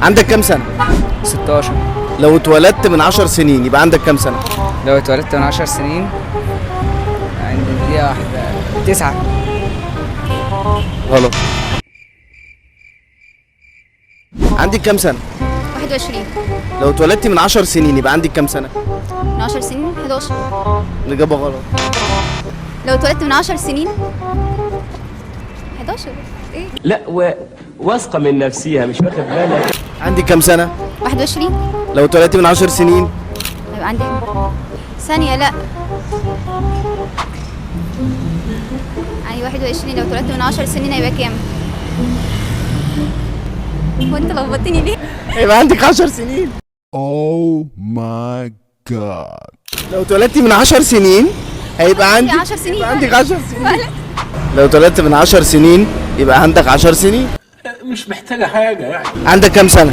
عندك كام سنة؟ 16. لو اتولدت من 10 سنين يبقى عندك كام سنة؟ لو اتولدت من 10 سنين عندي دقيقة واحدة 9. غلط. عندك كام سنة؟ 21. لو اتولدت من 10 سنين يبقى عندك كام سنة؟ من 10 سنين 11. الإجابة غلط. لو اتولدت من 10 سنين 11. ايه؟ لا واثقه من نفسها مش واخد بالك. عندك كام سنة؟ 21. لو اتولدت من 10 سنين يبقى عندي ثانية لا. يعني 21 لو اتولدت من 10 سنين هيبقى كام؟ هو انت لخبطتني ليه؟ يبقى عندك 10 سنين. Oh my god. لو اتولدت من 10 سنين هيبقى عندي عندك 10 سنين. يبقى عندك 10 سنين. لو اتولدت من 10 سنين يبقى عندك 10 سنين. مش محتاجه حاجه يعني. عندك كام سنة؟